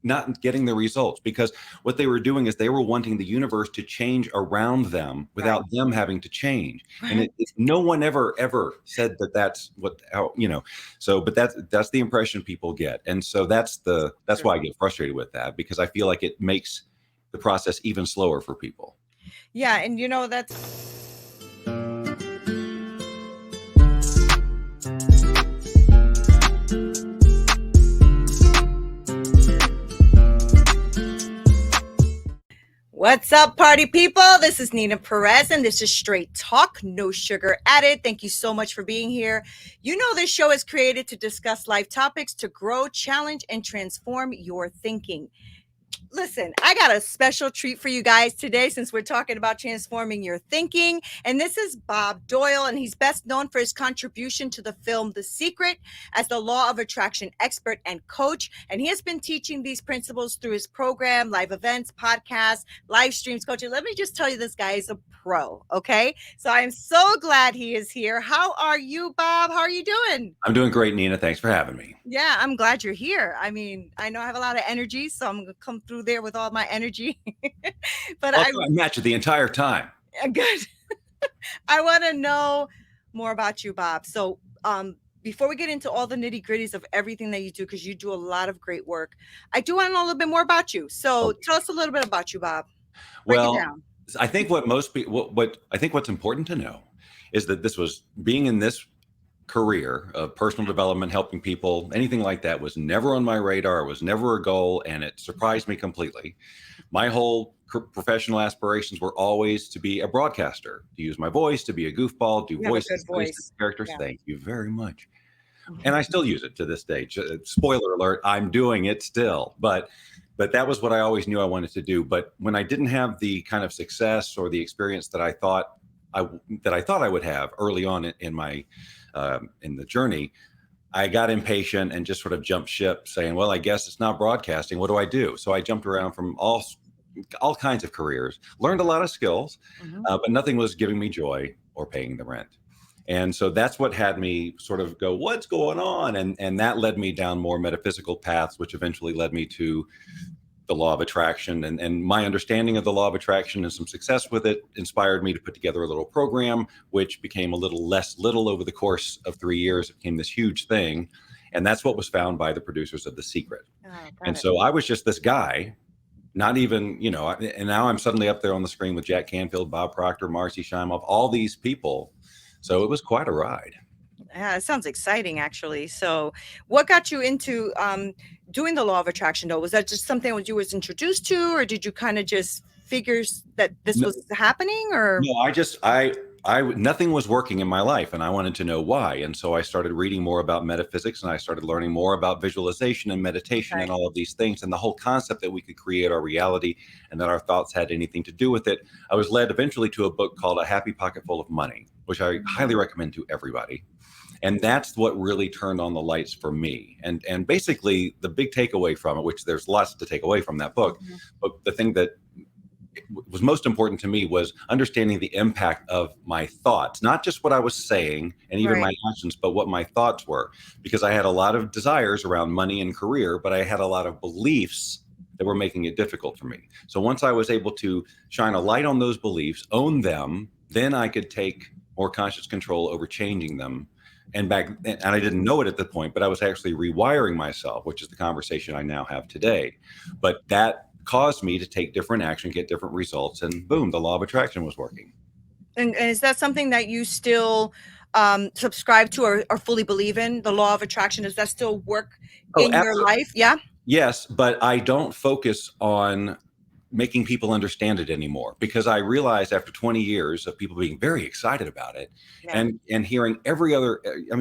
not getting the results, because what they were doing is they were wanting the universe to change around them without them having to change. And no one ever said that that's so, but that's the impression people get. And so that's why I get frustrated with that, because I feel like it makes the process even slower for people. Yeah. And that's what's up, party people? This is Neena Perez, and this is Straight Talk, no sugar added. Thank you so much for being here. This show is created to discuss life topics to grow, challenge, and transform your thinking. Listen, I got a special treat for you guys today, since we're talking about transforming your thinking. And this is Bob Doyle, and he's best known for his contribution to the film The Secret as the law of attraction expert and coach. And he has been teaching these principles through his program, live events, podcasts, live streams, coaching. Let me just tell you, this guy is a pro. Okay. So I'm so glad he is here. How are you, Bob? How are you doing? I'm doing great, Neena. Thanks for having me. Yeah, I'm glad you're here. I mean, I know I have a lot of energy, so I'm going to come through there with all my energy. But I match it the entire time. Good. I want to know more about you, Bob. So before we get into all the nitty gritties of everything that you do, because you do a lot of great work, I do want to know a little bit more about you. So tell us a little bit about you, Bob. Break it down. I think what most people, what's important to know is that being in this career of personal development, helping people, anything like that was never on my radar. It was never a goal, and it surprised me completely. My whole professional aspirations were always to be a broadcaster, to use my voice, to be a goofball, do voices, characters. Yeah. Thank you very much. And I still use it to this day. Spoiler alert, I'm doing it still. But that was what I always knew I wanted to do. But when I didn't have the kind of success or the experience that I thought I would have early on in my in the journey, I got impatient and just sort of jumped ship, saying, well, I guess it's not broadcasting. What do I do? So I jumped around from all kinds of careers, learned a lot of skills, but nothing was giving me joy or paying the rent. And so that's what had me sort of go, what's going on? And that led me down more metaphysical paths, which eventually led me to the law of attraction. And my understanding of the law of attraction and some success with it inspired me to put together a little program, which became a little less little over the course of 3 years. It became this huge thing. And that's what was found by the producers of The Secret. So I was just this guy, not even, and now I'm suddenly up there on the screen with Jack Canfield, Bob Proctor, Marcy Shimoff, all these people. So it was quite a ride. Yeah, it sounds exciting, actually. So what got you into doing the law of attraction, though? Was that just something that you was introduced to, or did you kind of just figure that this was happening? Or no, nothing was working in my life, and I wanted to know why. And so I started reading more about metaphysics, and I started learning more about visualization and meditation and all of these things, and the whole concept that we could create our reality and that our thoughts had anything to do with it. I was led eventually to a book called A Happy Pocket Full of Money, which I highly recommend to everybody. And that's what really turned on the lights for me. And basically the big takeaway from it, which there's lots to take away from that book, but the thing that was most important to me was understanding the impact of my thoughts, not just what I was saying and even my actions, but what my thoughts were, because I had a lot of desires around money and career, but I had a lot of beliefs that were making it difficult for me. So once I was able to shine a light on those beliefs, own them, then I could take more conscious control over changing them. And I didn't know it at the point, but I was actually rewiring myself, which is the conversation I now have today. But that caused me to take different action, get different results, and boom, the law of attraction was working. And is that something that you still subscribe to or fully believe in, the law of attraction? Does that still work in your life? Yeah. Yes, but I don't focus on making people understand it anymore, because I realized after 20 years of people being very excited about it and hearing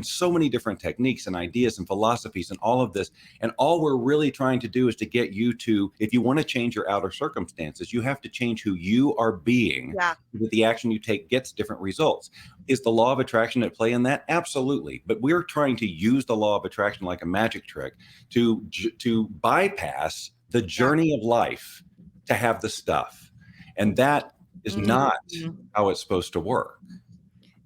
so many different techniques and ideas and philosophies and all of this. And all we're really trying to do is to get you to, if you want to change your outer circumstances, you have to change who you are being, so that the action you take gets different results. Is the law of attraction at play in that? Absolutely. But we're trying to use the law of attraction like a magic trick to bypass the journey of life to have the stuff. And that is not how it's supposed to work.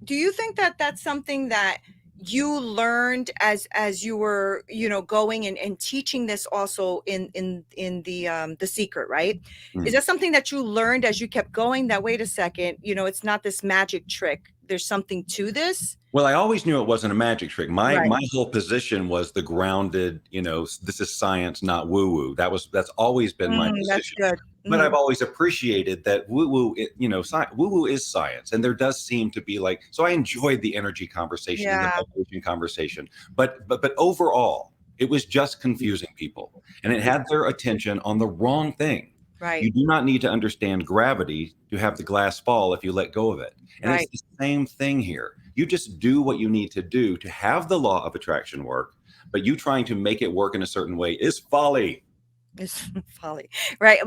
Do you think that that's something that you learned as you were, going and teaching this also in the secret, right? Is Mm. that something that you learned as you kept going, that wait a second, it's not this magic trick, there's something to this? Well, I always knew it wasn't a magic trick. My Right. my whole position was the grounded, this is science, not woo woo. That's always been my That's position. good. But I've Mhm. always appreciated that woo woo, woo woo is science, and there does seem to be like. So I enjoyed the energy conversation and the Yeah. vibration conversation, but overall, it was just confusing people, and it had their attention on the wrong thing. Right. You do not need to understand gravity to have the glass fall if you let go of it. And it's Right. the same thing here. You just do what you need to do to have the law of attraction work, but you trying to make it work in a certain way is folly. It's folly, right?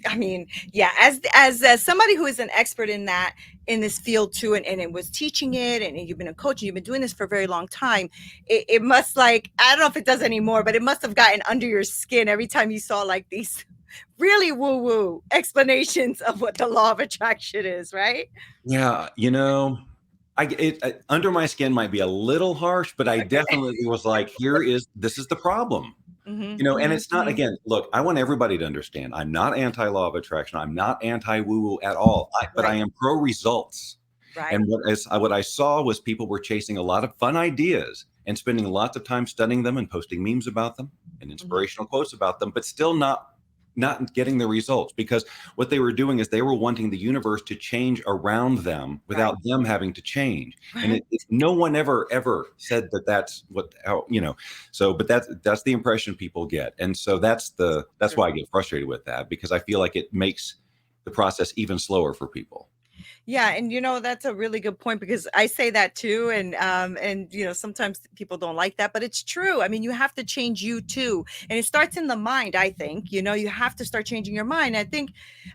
I mean, yeah. As somebody who is an expert in that, in this field too, and it was teaching it, and you've been a coach, and you've been doing this for a very long time. It must, like, I don't know if it does anymore, but it must have gotten under your skin every time you saw like these really woo woo explanations of what the law of attraction is, right? Yeah, under my skin might be a little harsh, but I Okay. definitely was like, this is the problem. And it's not, Hmm. again, look, I want everybody to understand. I'm not anti law of attraction. I'm not anti woo woo at all. But I Right. am pro results. Right. And what I saw was people were chasing a lot of fun ideas and spending lots of time studying them and posting memes about them and Hmm. inspirational quotes about them, but still not getting the results, because what they were doing is they were wanting the universe to change around them Right. without them having to change. And Right. no one ever said that that's how. So, but that's the impression people get. And so that's True. why I get frustrated with that, because I feel like it makes the process even slower for people. Yeah, and that's a really good point, because I say that too, and sometimes people don't like that, but it's true. I mean, you have to change you too, and it starts in the mind. I think you have to start changing your mind. I think,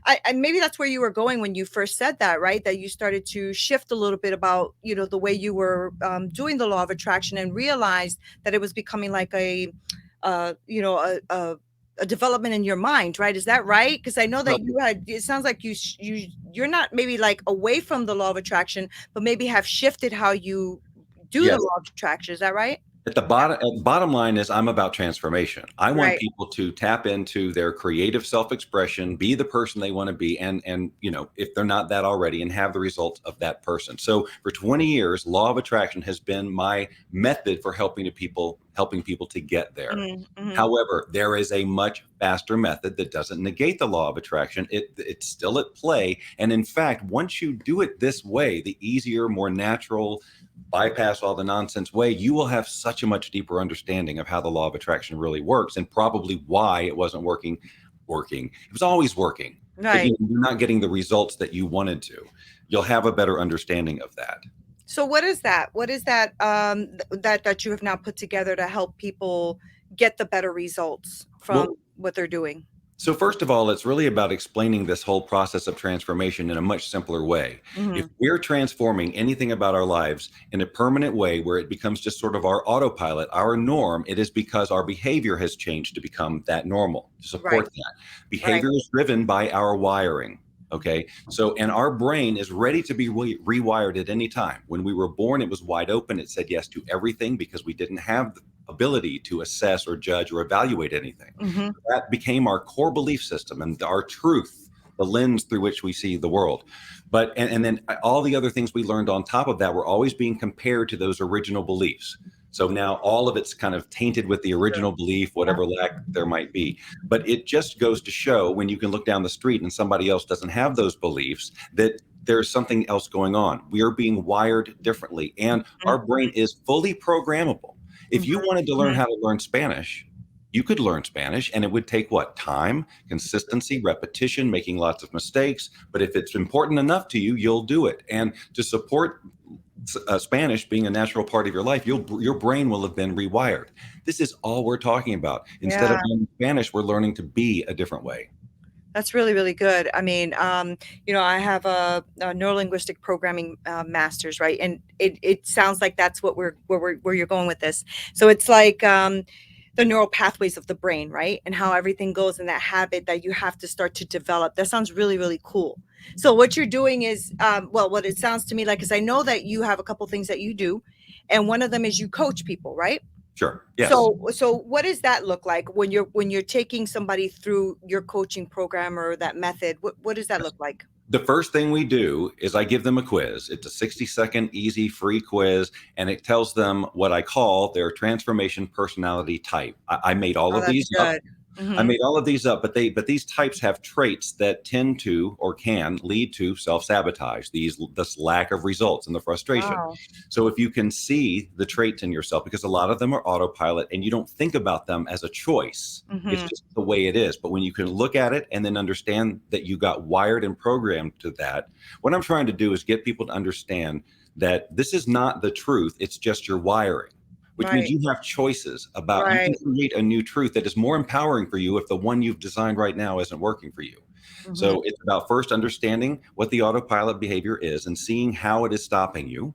I maybe that's where you were going when you first said that, right? That you started to shift a little bit about the way you were doing the law of attraction, and realized that it was becoming like a development in your mind, right? Is that right? Because I know that it sounds like you're not maybe like away from the law of attraction, but maybe have shifted how you do the Yes. law of attraction. Is that right? At the bottom line is I'm about transformation. I want Right. people to tap into their creative self-expression, be the person they want to be, and if they're not that already, and have the results of that person. So for 20 years, law of attraction has been my method for helping people to get there. Mm-hmm. However, there is a much faster method that doesn't negate the law of attraction. It's still at play. And in fact, once you do it this way, the easier, more natural, bypass all the nonsense way, you will have such a much deeper understanding of how the law of attraction really works, and probably why it wasn't working. It was always working, but Right. you're not getting the results that you wanted to. You'll have a better understanding of that. So what is that? What is that that you have now put together to help people get the better results from Well, what they're doing? so first of all, it's really about explaining this whole process of transformation in a much simpler way. If Hmm. we're transforming anything about our lives in a permanent way where it becomes just sort of our autopilot, our norm, it is because our behavior has changed to become that normal, to Right. support that. Right. Behavior is driven by our wiring. Okay. So, and our brain is ready to be rewired at any time. When we were born, it was wide open. It said yes to everything because we didn't have the ability to assess or judge or evaluate anything. Hmm. That became our core belief system and our truth, the lens through which we see the world. And then all the other things we learned on top of that were always being compared to those original beliefs. So now all of it's kind of tainted with the True. original belief, whatever lack there might be. But it just goes to show, when you can look down the street and somebody else doesn't have those beliefs, that there's something else going on. We are being wired differently, and our brain is fully programmable. If you wanted to learn Hmm. how to learn Spanish, you could learn Spanish, and it would take what? Time, consistency, repetition, making lots of mistakes. But if it's important enough to you, you'll do it. And to support Spanish being a natural part of your life, your brain will have been rewired. This is all we're talking about. Instead of Yeah. learning Spanish, we're learning to be a different way. That's really, really good. I mean, I have a neurolinguistic programming master's, right? And it sounds like that's where you're going with this. So it's like, the neural pathways of the brain, right? And how everything goes in that habit that you have to start to develop. That sounds really, really cool. So what you're doing is, well, what it sounds to me like is I know that you have a couple things that you do, and one of them is you coach people, right? Sure. Yes. So what does that look like when you're taking somebody through your coaching program or that method? What does that look like? The first thing we do is I give them a quiz. It's a 60-second easy free quiz, and it tells them what I call their transformation personality type. I made all Oh, of that's these up. good. I Mhm. made all of these up, but these types have traits that tend to or can lead to self-sabotage, this lack of results and the frustration. Wow. So if you can see the traits in yourself, because a lot of them are autopilot and you don't think about them as a choice. It's Mhm. just the way it is. But when you can look at it and then understand that you got wired and programmed to that, what I'm trying to do is get people to understand that this is not the truth. It's just your wiring, which means Right. you have choices about you can Right. create a new truth that is more empowering for you if the one you've designed right now isn't working for you. Mhm. So it's about first understanding what the autopilot behavior is and seeing how it is stopping you,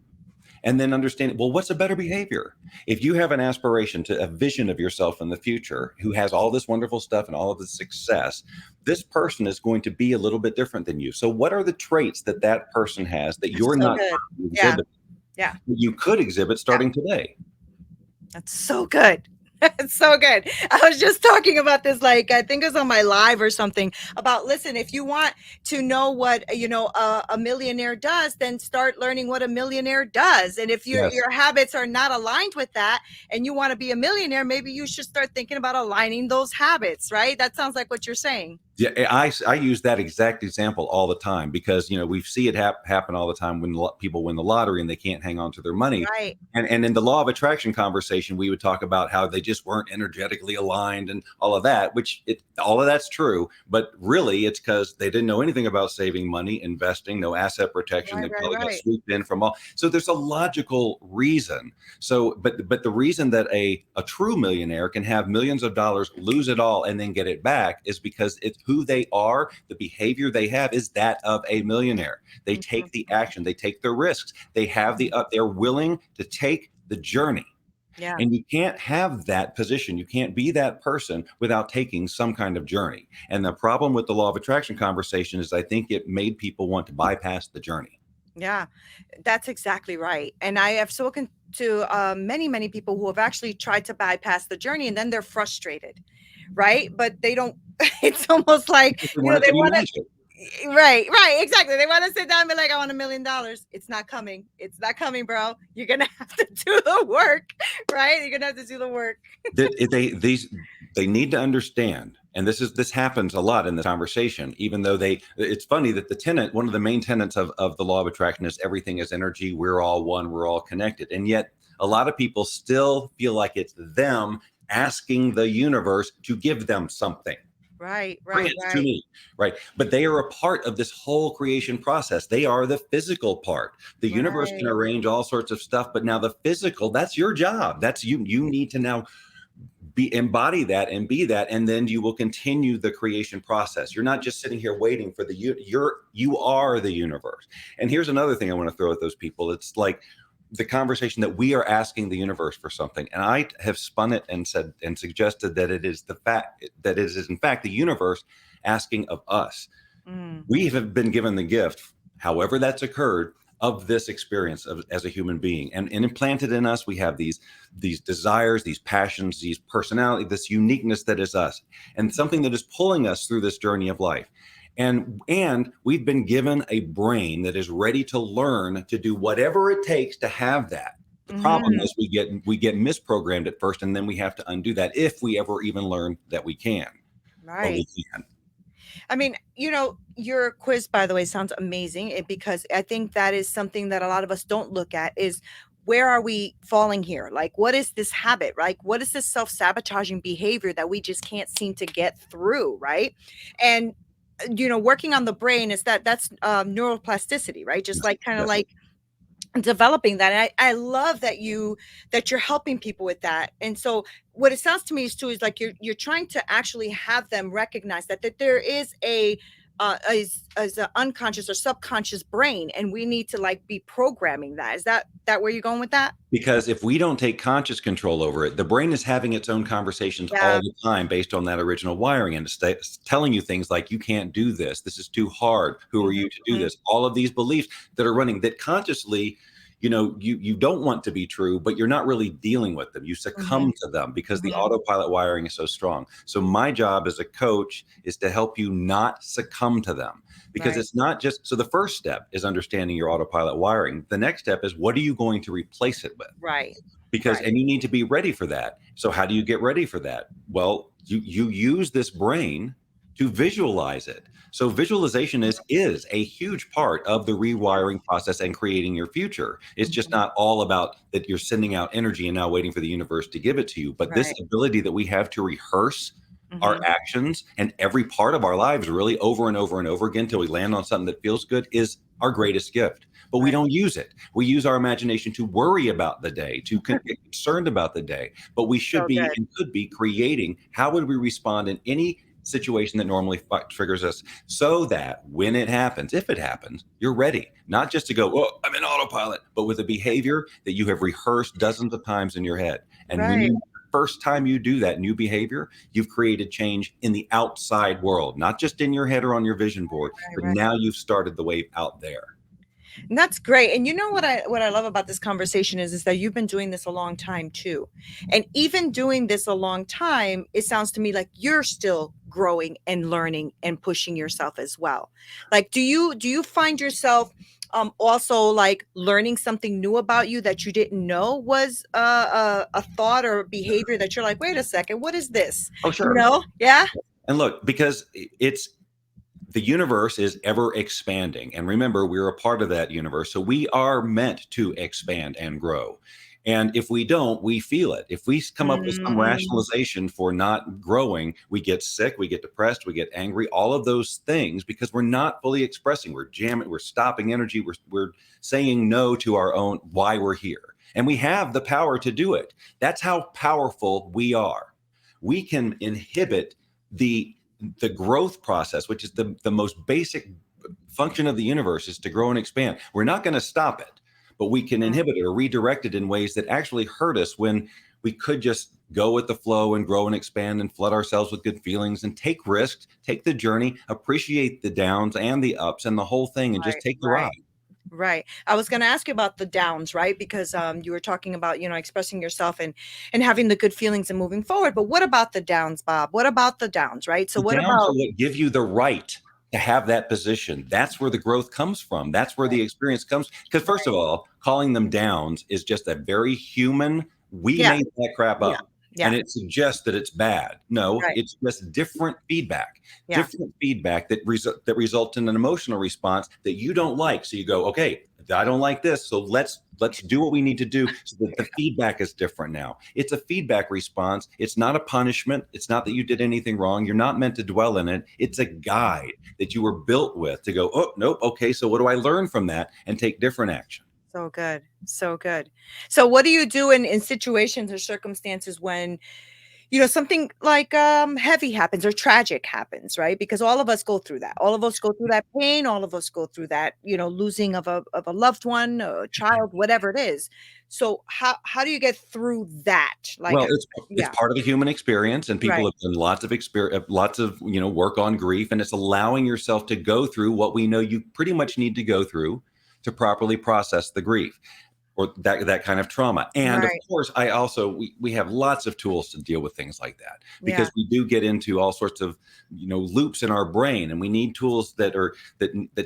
and then understanding, well, what's a better behavior? If you have an aspiration to a vision of yourself in the future who has all this wonderful stuff and all of this success, this person is going to be a little bit different than you. So what are the traits that that person has that That's you're so not good. Yeah. exhibiting, Yeah. that you could exhibit Yeah. starting today? That's so good. It's so good. I was just talking about this, like, I think it was on my live or something about, listen, if you want to know what, a millionaire does, then start learning what a millionaire does. And if Yes. your habits are not aligned with that and you want to be a millionaire, maybe you should start thinking about aligning those habits, right? That sounds like what you're saying. Yeah, I use that exact example all the time because we see it happen all the time when people win the lottery and they can't hang on to their money. Right. And in the law of attraction conversation, we would talk about how they just weren't energetically aligned and all of that, all of that's true. But really, it's because they didn't know anything about saving money, investing, no asset protection. Right, They right, probably got right. swooped in from all. So there's a logical reason. So, but the reason that a true millionaire can have millions of dollars, lose it all, and then get it back is because it's who they are. The behavior they have is that of a millionaire. They Mhm. take the action, they take the risks, they have they're willing to take the journey. Yeah. And you can't have that position. You can't be that person without taking some kind of journey. And the problem with the law of attraction conversation is I think it made people want to bypass the journey. Yeah, that's exactly right. And I have spoken to many, many people who have actually tried to bypass the journey and then they're frustrated, right? But they don't, it's almost like, Because they want it they to be want to, magic. right, right, exactly. They want to sit down and be like, I want $1 million. It's not coming. It's not coming, bro. You're going to have to do the work, right? You're going to have to do the work. That they need to understand, and this happens a lot in the conversation, even though it's funny that one of the main tenets of the law of attraction is everything is energy, we're all one, we're all connected, and yet a lot of people still feel like it's them asking the universe to give them something. Right, Bring right, it to right, me, right? But they are a part of this whole creation process. They are the physical part. The universe can right. arrange all sorts of stuff, but now the physical, that's your job. That's you. You need to now embody that and be that, and then you will continue the creation process. You're not just sitting here waiting for you are the universe. And here's another thing I want to throw at those people. It's like the conversation that we are asking the universe for something, and I have spun it and said and suggested that it is the fact that it is in fact the universe asking of us. Mm, We have been given the gift, however that's occurred, of this experience as a human being, and implanted in us we have these desires, these passions, these personality, this uniqueness that is us, and something that is pulling us through this journey of life. And we've been given a brain that is ready to learn to do whatever it takes to have that. The problem mhm. is we get misprogrammed at first, and then we have to undo that if we ever even learn that we can. But we Right. can. I mean, your quiz, by the way, sounds amazing because I think that is something that a lot of us don't look at is where are we falling here? Like, what is this habit, right? What is this self-sabotaging behavior that we just can't seem to get through, right? And, working on the brain is that's neuroplasticity, right? Just Yes, like kind of yes. like developing that. And I love that you're helping people with that. And so what it sounds to me is too is like you're trying to actually have them recognize that there is is an unconscious or subconscious brain, and we need to like be programming that. Is that where you're going with that? Because if we don't take conscious control over it, the brain is having its own conversations all Yeah. the time based on that original wiring, and it's telling you things like, you can't do this. This is too hard. Who are you to do Mhm. this? All of these beliefs that are running that consciously, you don't want to be true, but you're not really dealing with them. You Mhm. succumb to them because the Mhm. autopilot wiring is so strong. So my job as a coach is to help you not succumb to them, because Right. it's not just, so the first step is understanding your autopilot wiring. The next step is, what are you going to replace it with? Right. Because, Right. and you need to be ready for that. So how do you get ready for that? Well, you use this brain to visualize it. So visualization is a huge part of the rewiring process and creating your future. It's just Mhm. not all about that you're sending out energy and now waiting for the universe to give it to you, but this Right. ability that we have to rehearse our Mhm. actions and every part of our lives really over and over and over again till we land on something that feels good is our greatest gift. But we Right. don't use it. We use our imagination to worry about the day, to get concerned about the day. But we should So be good. and could be creating, how would we respond in any situation that normally triggers us, so that when it happens, if it happens, you're ready. Not just to go, oh, I'm in autopilot, but with a behavior that you have rehearsed dozens of times in your head. And when Right. you first time you do that new behavior, you've created change in the outside world, not just in your head or on your vision board, Right. but Right. now you've started the wave out there. And that's great. And you know what I love about this conversation is that you've been doing this a long time too. And even doing this a long time, it sounds to me like you're still growing and learning and pushing yourself as well. Like do you find yourself also like learning something new about you that you didn't know was a thought or behavior that you're like, wait a second, what is this? Oh, You sure. know? Yeah. And look, because it's, the universe is ever expanding. And remember, we're a part of that universe. So we are meant to expand and grow. And if we don't, we feel it. If we come up with some Mm, rationalization for not growing, we get sick, we get depressed, we get angry, all of those things, because we're not fully expressing. We're jamming, we're stopping energy, we're saying no to our own why we're here. And we have the power to do it. That's how powerful we are. We can inhibit the growth process, which is the most basic function of the universe, is to grow and expand. We're not going to stop it, but we can mm, inhibit it or redirect it in ways that actually hurt us, when we could just go with the flow and grow and expand and flood ourselves with good feelings and take risks, take the journey, appreciate the downs and the ups and the whole thing, and just right, take the right. ride. Right. I was going to ask you about the downs, right? Because you were talking about, expressing yourself and having the good feelings and moving forward. But what about the downs, Bob? What about the downs, right? So The what downs are about what give you the right to have that position. That's where the growth comes from. That's where right, the experience comes. Because first of right. all, calling them downs is just a very human. We Yeah, made that crap yeah, up. And yeah, it suggests that it's bad. No, right. it's just Yeah. different feedback that results in an emotional response that you don't like. So you go, okay, I don't like this. So let's do what we need to do so that the feedback is different now. It's a feedback response. It's not a punishment. It's not that you did anything wrong. You're not meant to dwell in it. It's a guide that you were built with to go, oh, nope. Okay. So what do I learn from that and take different action? So good. So good. So what do you do in situations or circumstances when something like heavy happens or tragic happens, right? Because all of us go through that. All of us go through that pain, all of us go through that, losing of a loved one, a child, whatever it is. So how do you get through that? Like Well, it's yeah, part of the human experience, and people right. have done lots of experience, lots of work on grief, and it's allowing yourself to go through what we know you pretty much need to go through to properly process the grief or that kind of trauma. And of Right. course, I also we have lots of tools to deal with things like that, Yeah. because we do get into all sorts of loops in our brain, and we need tools that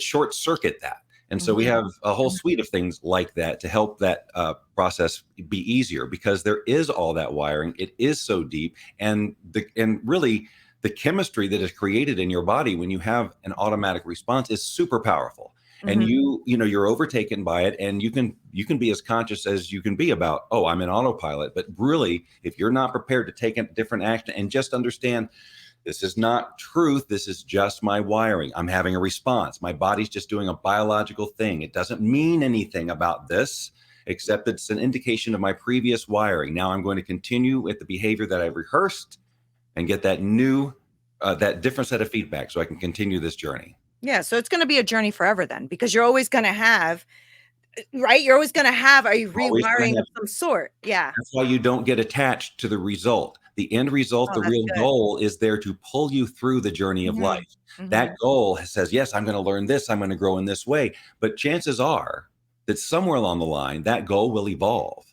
short circuit that. And so we Mhm. have a whole suite of things like that to help that process be easier, because there is all that wiring. It is so deep, and really the chemistry that is created in your body when you have an automatic response is super powerful. And Mhm. you're overtaken by it, and you can be as conscious as you can be about, oh, I'm in autopilot. But really, if you're not prepared to take a different action and just understand, this is not truth, this is just my wiring, I'm having a response, my body's just doing a biological thing, it doesn't mean anything about this except it's an indication of my previous wiring. Now I'm going to continue with the behavior that I've rehearsed and get that new that different set of feedback so I can continue this journey. Yeah. So it's going to be a journey forever then, because you're always going to have, right? You're always going to have a Always gonna rewiring have. of some sort. Yeah. That's why you don't get attached to the result. The end result, Oh, the that's real good. goal is there to pull you through the journey of Mhm. life. That Mhm. goal says, yes, I'm going to learn this, I'm going to grow in this way. But chances are that somewhere along the line, that goal will evolve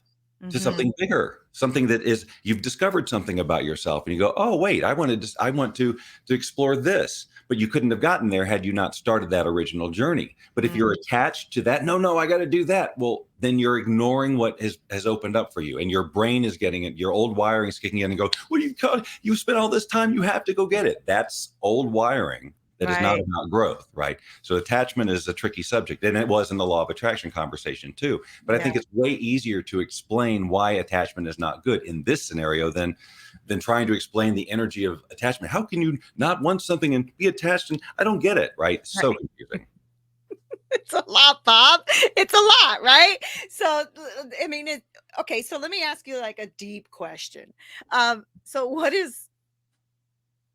to Mhm. something bigger, something that is you've discovered something about yourself, and you go, oh wait, I want to explore this, but you couldn't have gotten there had you not started that original journey. But if you're Mm. attached to that, no, I got to do that, well, then you're ignoring what has opened up for you, and your brain is getting it, your old wiring is kicking in and go, well, you spent all this time, you have to go get it. That's old wiring that is not Right. about growth, right? So attachment is a tricky subject, and it was in the law of attraction conversation too. But I Yeah. think it's way easier to explain why attachment is not good in this scenario than trying to explain the energy of attachment. How can you not want something and be attached? And I don't get it, right? So Right. confusing. It's a lot, Bob. It's a lot, right? So, I mean, okay. So let me ask you like a deep question. So what is,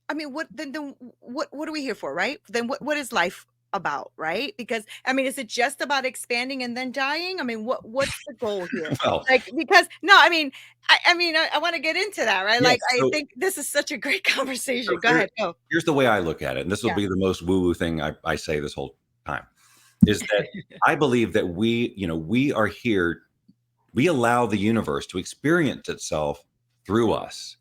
I mean, then what are we here for, right? Then what is life about, right? Because I mean, is it just about expanding and then dying? I mean, what's the goal here? Well, Like, because no, I mean, I want to get into that, right? Like, yes. I think this is such a great So conversation. Go ahead, go. here's the way I look at it, and this will Yeah. be the most woo-woo thing I say this whole time, is that I believe that we are here, we allow the universe to experience itself through us.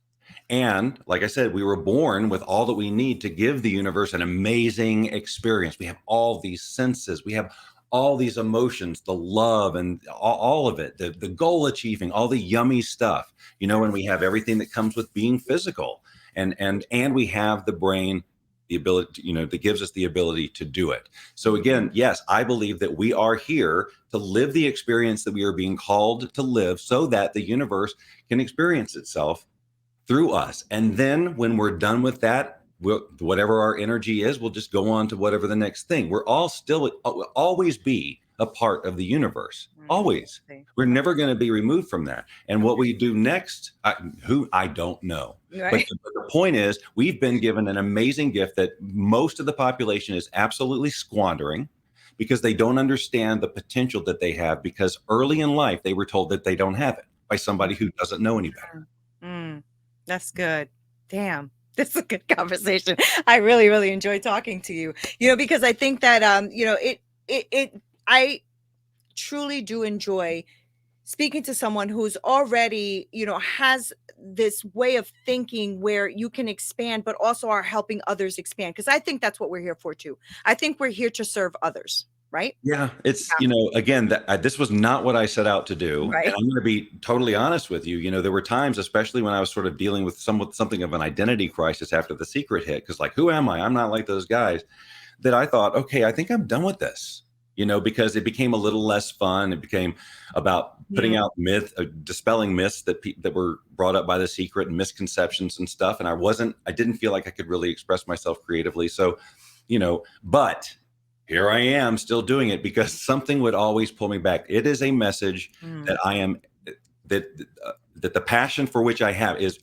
And like I said, we were born with all that we need to give the universe an amazing experience. We have all these senses, we have all these emotions, the love and all of it, the goal achieving, all the yummy stuff, and we have everything that comes with being physical. And we have the brain, the ability, that gives us the ability to do it. So again, yes, I believe that we are here to live the experience that we are being called to live so that the universe can experience itself through us. And then when we're done with that, whatever our energy is, we'll just go on to whatever the next thing. We're all still will always be a part of the universe. Mm, Always. see. We're never going to be removed from that. And what we do next, I don't know. But Right. the point is, we've been given an amazing gift that most of the population is absolutely squandering because they don't understand the potential that they have, because early in life, they were told that they don't have it by somebody who doesn't know any better. Mm, that's good. Damn. This is a good conversation. I really, really enjoy talking to you. Because I think that I truly do enjoy speaking to someone who's already, has this way of thinking where you can expand, but also are helping others expand. Because I think that's what we're here for too. I think we're here to serve others, right? Yeah, it's, Yeah. again, this was not what I set out to do. And Right. I'm going to be totally honest with you. There were times, especially when I was sort of dealing with something of an identity crisis after The Secret hit, because like, who am I? I'm not like those guys, that I thought, okay, I think I'm done with this, because it became a little less fun. It became about putting Mm, out dispelling myths that were brought up by The Secret and misconceptions and stuff. And I didn't feel like I could really express myself creatively. So, but here I am still doing it because something would always pull me back. It is a message mm, that I am that that the passion for which I have is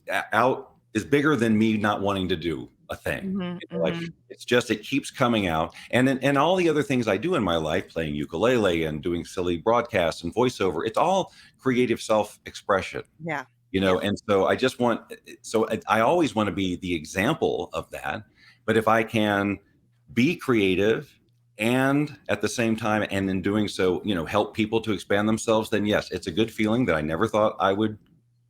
bigger than me not wanting to do a thing. mhm, Like mhm. it's just it keeps coming out, and all the other things I do in my life, playing ukulele and doing silly broadcasts and voiceover, it's all creative self-expression. Yeah. Yeah. And so I always want to be the example of that. But if I can be creative and at the same time, and in doing so, help people to expand themselves, then yes, it's a good feeling that I never thought I would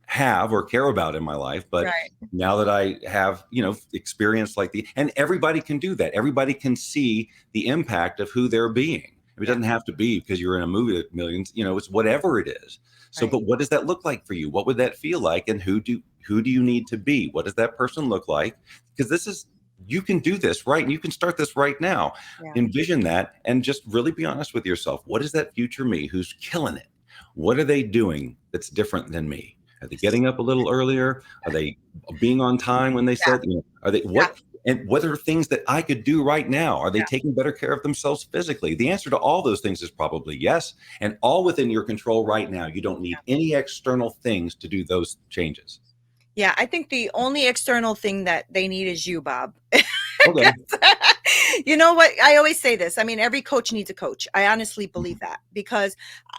have or care about in my life. But Right. now that I have, experience like and everybody can do that. Everybody can see the impact of who they're being. It Yeah. doesn't have to be because you're in a movie with millions, it's whatever it is. So, Right. but what does that look like for you? What would that feel like? And who do you need to be? What does that person look like? Because you can do this, right? And you can start this right now. Yeah. Envision that and just really be honest with yourself. What is that future me who's killing it? What are they doing that's different than me? Are they getting up a little earlier? Are they being on time when they Yeah. said, are they Yeah. what are things that I could do right now? Are they Yeah. taking better care of themselves physically? The answer to all those things is probably yes, and all within your control right now. You don't need any external things to do those changes. Yeah, I think the only external thing that they need is you, Bob. Okay. You know what? I always say this. I mean, every coach needs a coach. I honestly believe that because,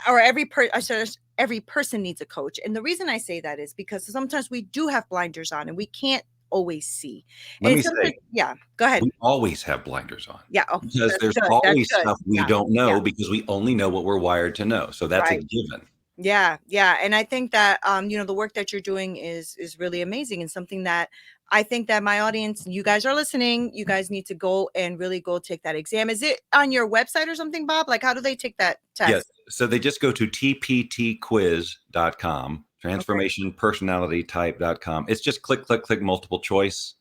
or every person needs a coach. And the reason I say that is because sometimes we do have blinders on and we can't always see. Let And me it's say, sometimes, yeah, go ahead. we always have blinders on Yeah. Oh, because that's there's good. That's always good. stuff we Yeah. don't Yeah. know because we only know what we're wired to know. So that's a Right. given. Yeah, yeah, and I think that the work that you're doing is really amazing and something that I think that my audience, you guys are listening, you guys need to go and really go take that exam. Is it on your website or something, Bob? Like, how do they take that Yes. test? So they just go to tptquiz.com, Okay. transformationpersonalitytype.com. It's just click, click, click, multiple choice.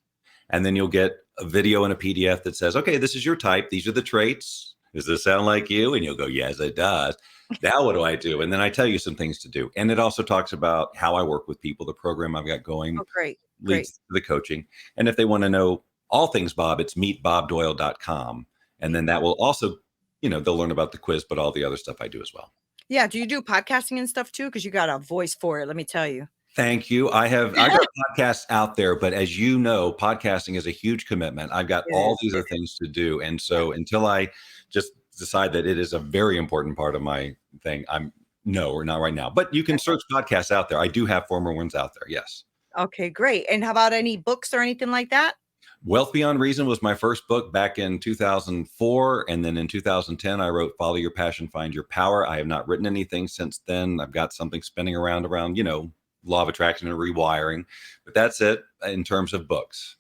And then you'll get a video and a PDF that says, okay, this is your type. These are the traits. Does this sound like you? And you'll go, yes, it does. Now what do I do? And then I tell you some things to do. And it also talks about how I work with people. The program I've got going Oh, great, great. leads to the coaching. And if they want to know all things Bob, it's meetbobdoyle.com. And then that will also, they'll learn about the quiz, but all the other stuff I do as well. Yeah, do you do podcasting and stuff too? Because you got a voice for it, let me tell you. Thank you. I got podcasts out there, but as you know, podcasting is a huge commitment. I've got It all is, these it other is. things to do. And Yeah. so until I just decide that it is a very important part of my thing, we're not right now. But you can search podcasts out there. I do have former ones out there. Yes. Okay, great. And how about any books or anything like that? Wealth Beyond Reason was my first book back in 2004. And then in 2010, I wrote Follow Your Passion, Find Your Power. I have not written anything since then. I've got something spinning around, law of attraction and rewiring, but that's it in terms of books.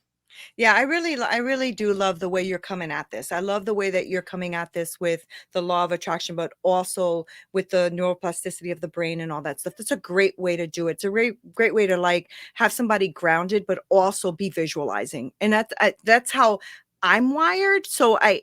Yeah, I really do love the way you're coming at this. I love the way that you're coming at this with the law of attraction, but also with the neuroplasticity of the brain and all that stuff. That's a great way to do it. It's a great way to like have somebody grounded, but also be visualizing. And that's how I'm wired. So I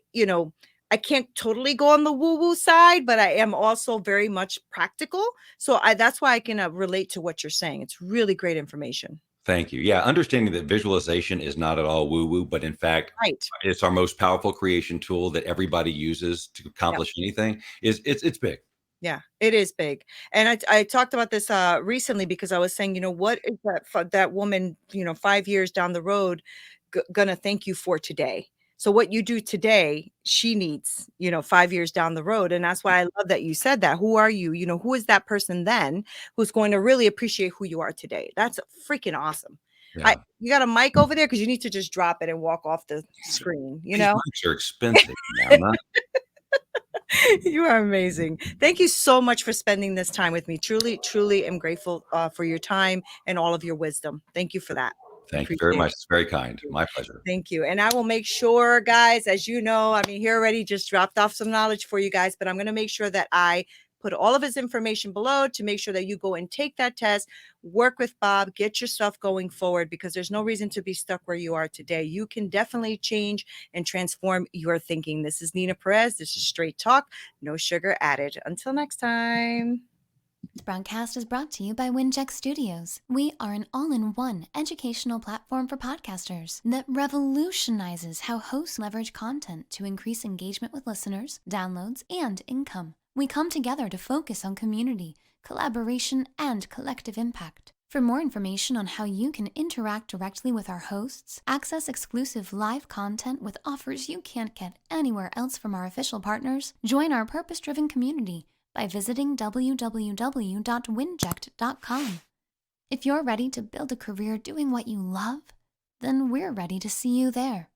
can't totally go on the woo woo side, but I am also very much practical. So that's why I can relate to what you're saying. It's really great information. Thank you. Yeah, understanding that visualization is not at all woo woo, but in fact, Right. it's our most powerful creation tool that everybody uses to Yeah. accomplish anything. It's big. Yeah, it is big. And I talked about this recently because I was saying, what is that woman, 5 years down the road gonna thank you for today? So what you do today, she needs, 5 years down the road. And that's why I love that you said that. Who are you? Who is that person then who's going to really appreciate who you are today? That's freaking awesome. Yeah. You got a mic over there because you need to just drop it and walk off the screen, These mics are expensive now. Not You are amazing. Thank you so much for spending this time with me. Truly, truly am grateful for your time and all of your wisdom. Thank you for that. I Thank you very appreciate much. it. It's very kind. My pleasure. Thank you. And I will make sure, guys, as you know, I mean, he already just dropped off some knowledge for you guys, but I'm going to make sure that I put all of his information below to make sure that you go and take that test, work with Bob, get yourself going forward because there's no reason to be stuck where you are today. You can definitely change and transform your thinking. This is Neena Perez. This is Straight Talk, no sugar added. Until next time. This broadcast is brought to you by Wincheck Studios. We are an all-in-one educational platform for podcasters that revolutionizes how hosts leverage content to increase engagement with listeners, downloads, and income. We come together to focus on community, collaboration, and collective impact. For more information on how you can interact directly with our hosts, access exclusive live content with offers you can't get anywhere else from our official partners, join our purpose-driven community by visiting www.winject.com. If you're ready to build a career doing what you love, then we're ready to see you there.